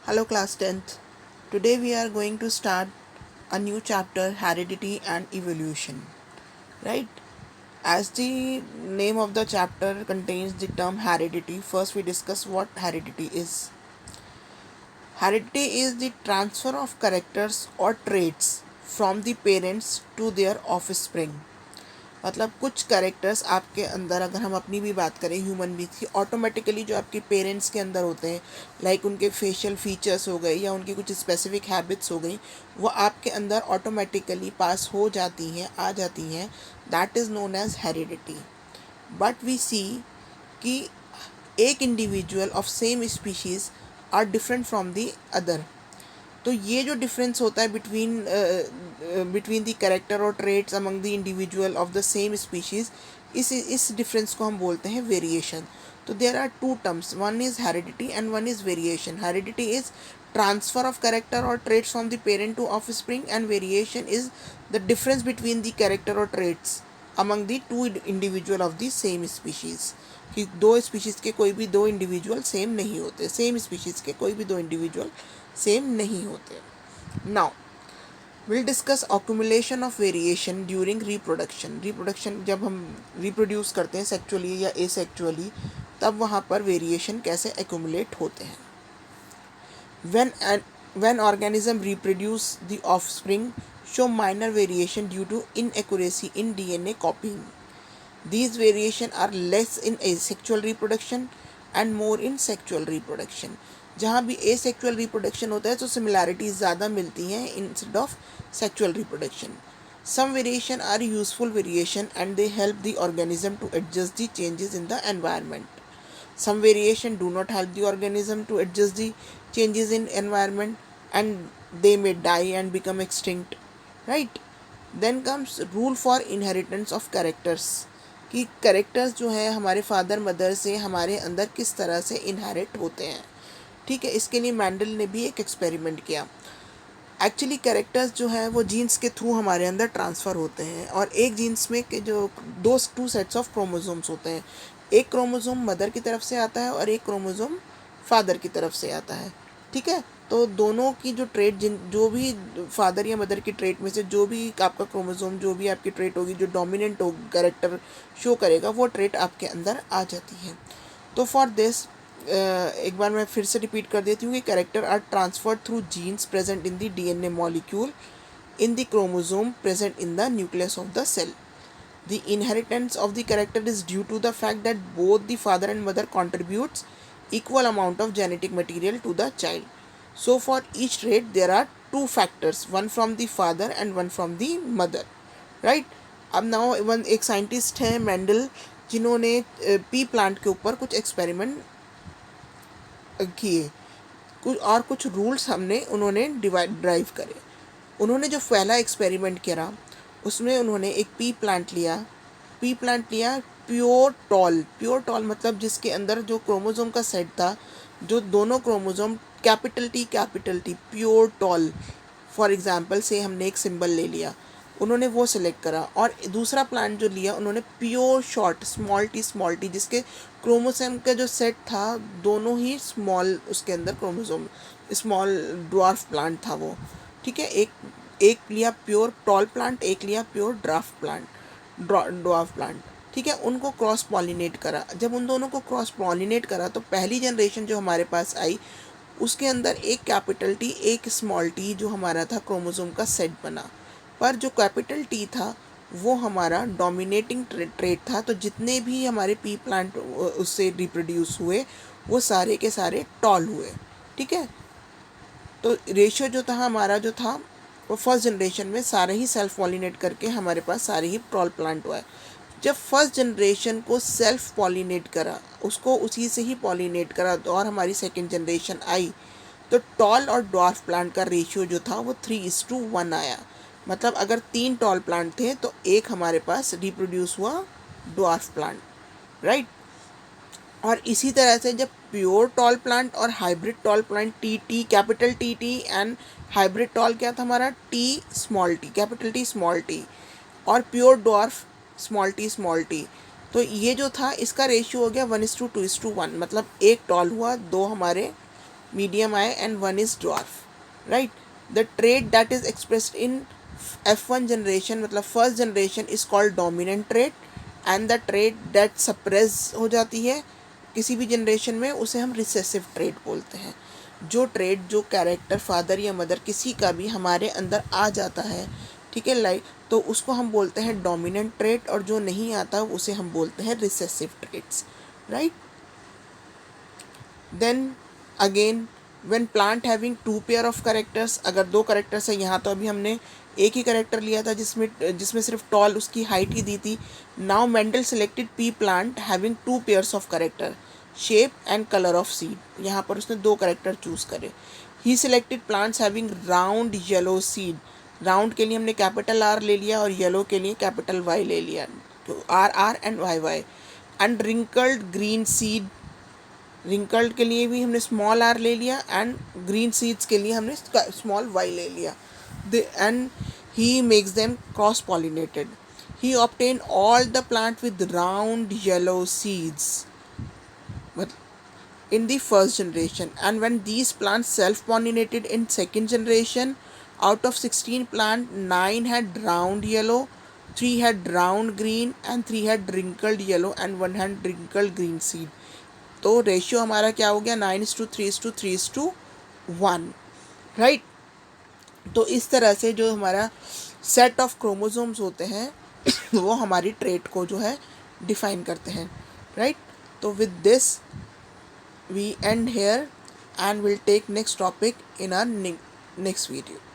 Hello class 10th. Today we are going to start a new chapter, heredity and evolution. Right? As the name of the chapter contains the term heredity, first we discuss what heredity is. Heredity is the transfer of characters or traits from the parents to their offspring. मतलब कुछ characters आपके अंदर, अगर हम अपनी भी बात करें ह्यूमन बींग्स की, ऑटोमेटिकली जो आपके पेरेंट्स के अंदर होते हैं, लाइक उनके फेशियल फीचर्स हो गए या उनकी कुछ स्पेसिफिक हैबिट्स हो गई, वो आपके अंदर ऑटोमेटिकली पास हो जाती हैं, आ जाती हैं. That is known as heredity. But we see कि एक individual of same species are different from the other. तो ये जो डिफरेंस होता है बिटवीन द कैरेक्टर और traits among the individual of the same species, इस डिफरेंस को हम बोलते हैं वेरिएशन. तो there are two terms, one is heredity and one is variation. Heredity is transfer of character और traits from the parent to offspring, and variation is the difference between the character और traits among the two individual of the same species. कि दो species के कोई भी दो individual same नहीं होते, सेम स्पीशीज़ के कोई भी दो इंडिविजुअल सेम नहीं होते. Now will discuss accumulation of variation during reproduction. Reproduction जब हम रिप्रोड्यूस करते हैं सेक्चुअली या एसेक्चुअली, तब वहाँ पर वेरिएशन कैसे एक्यूमुलेट होते हैं. when organism reproduce, the offspring show minor variation due to inaccuracy in DNA copying. These variations are less in asexual reproduction and more in sexual reproduction. जहाँ भी asexual reproduction होता है तो similarities ज़्यादा मिलती हैं instead of sexual reproduction. Some variation are useful variation and they help the organism to adjust the changes in the environment. Some variation do not help the organism to adjust the changes in environment and they may die and become extinct. Right? Then comes rule for inheritance of characters. कि characters जो है हमारे father mother से हमारे अंदर किस तरह से इनहेरिट होते हैं. ठीक है, इसके लिए मैंडल ने भी एक एक्सपेरिमेंट किया. एक्चुअली कैरेक्टर्स जो है वो जीन्स के थ्रू हमारे अंदर ट्रांसफ़र होते हैं, और एक जीन्स में के जो टू सेट्स ऑफ क्रोमोसोम्स होते हैं. एक क्रोमोसोम मदर की तरफ से आता है और एक क्रोमोसोम फादर की तरफ से आता है. ठीक है, तो दोनों की जो ट्रेट, जो भी फादर या मदर की ट्रेट में से जो भी आपका क्रोमोसोम, जो भी आपकी ट्रेट होगी, जो डोमिनेंट हो कैरेक्टर शो करेगा, वो ट्रेट आपके अंदर आ जाती है. तो फॉर दिस एक बार मैं फिर से रिपीट कर देती हूँ कि character are transferred through genes present in the DNA molecule in the chromosome present in the nucleus of the cell. The inheritance of the character is due to the fact that both the father and mother contributes equal amount of genetic material to the child. So for each trait there are two factors, one from the father and one from the mother. Right? अब now एक scientist है Mendel, जिन्होंने P plant के ऊपर कुछ experiment किए, कुछ rules उन्होंने ड्राइव करे. उन्होंने जो पहला एक्सपेरिमेंट करा उसमें उन्होंने एक पी प्लांट लिया प्योर टॉल मतलब जिसके अंदर जो क्रोमोसोम का सेट था, जो दोनों chromosome capital T pure tall, for example से हमने एक सिंबल ले लिया, उन्होंने वो सिलेक्ट करा. और दूसरा प्लांट जो लिया उन्होंने प्योर शॉर्ट स्मॉल टी जिसके क्रोमोसोम का जो सेट था दोनों ही स्मॉल, उसके अंदर क्रोमोसोम स्मॉल ड्वार्फ प्लांट था वो. ठीक है, एक लिया प्योर टॉल प्लांट, एक लिया प्योर ड्वार्फ प्लांट. ठीक है, उनको क्रॉस पॉलिनेट करा. जब उन दोनों को क्रॉस पॉलिनेट करा तो पहली जनरेशन जो हमारे पास आई उसके अंदर एक कैपिटल टी एक स्मॉल टी जो हमारा था क्रोमोसोम का सेट बना. पर जो कैपिटल टी था वो हमारा डोमिनेटिंग ट्रेट था. तो जितने भी हमारे पी प्लांट उससे रिप्रोड्यूस हुए वो सारे के सारे टॉल हुए. ठीक है, तो रेशियो जो था हमारा जो था वो फर्स्ट जनरेशन में सारे ही सेल्फ पॉलिनेट करके हमारे पास सारे ही टॉल प्लांट हुआ है. जब फर्स्ट जनरेशन को सेल्फ पॉलिनेट करा, उसको उसी से ही पॉलिनेट करा और हमारी सेकंड जनरेशन आई, तो टॉल और ड्वार्फ प्लांट का रेशियो जो था वो 3:1 आया. मतलब अगर 3 टॉल प्लांट थे तो एक हमारे पास रिप्रोड्यूस हुआ ड्वार्फ प्लांट. राइट? और इसी तरह से जब प्योर टॉल प्लांट और hybrid tall plant T capital T and hybrid tall क्या था हमारा T capital T small T, और प्योर ड्वार्फ स्मॉल टी, तो ये जो था इसका रेशियो हो गया 1:2:1. मतलब एक टॉल हुआ, दो हमारे medium I, and one is dwarf, right? The trait that is expressed in F1 generation मतलब first generation is called dominant trait, and the trait that suppress हो जाती है किसी भी जनरेशन में उसे हम रिसेसिव ट्रेट बोलते हैं। जो ट्रेट जो कैरेक्टर फादर या मदर किसी का भी हमारे अंदर आ जाता है, ठीक है, लाइक, तो उसको हम बोलते हैं डोमिनेंट ट्रेट, और जो नहीं आता उसे हम बोलते हैं recessive traits, right. Then again when plant having two pair of characters, अगर दो करेक्टर्स है, यहाँ तो अभी हमने एक ही करेक्टर लिया था जिसमें सिर्फ टॉल उसकी हाइट ही दी थी। Now Mendel selected pea plant having two pairs of character, shape and colour of seed, यहाँ पर उसने दो करेक्टर चूज करे। He selected plants having round yellow seed, round के लिए हमने कैपिटल आर ले लिया और येलो के लिए कैपिटल वाई ले लिया, तो R R and Y Y. And wrinkled green seed, wrinkled के लिए भी हमने स्मॉल आर ले लिया एंड ग्रीन सीड्स के लिए हमने स्मॉल वाई ले लिया। And he makes them cross pollinated. He obtain all the plant with round yellow seeds in the first generation, and when these plants self-pollinated in second generation, out of 16 plants 9 had round yellow, 3 had round green, and 3 had wrinkled yellow, and 1 had wrinkled green seed। तो ratio हमारा क्या हो गया, 9:3:3:1, right. तो इस तरह से जो हमारा सेट ऑफ क्रोमोसोम्स होते हैं वो हमारी ट्रेट को जो है डिफाइन करते हैं, राइट। तो with this we end here and we'll take next topic in our next video.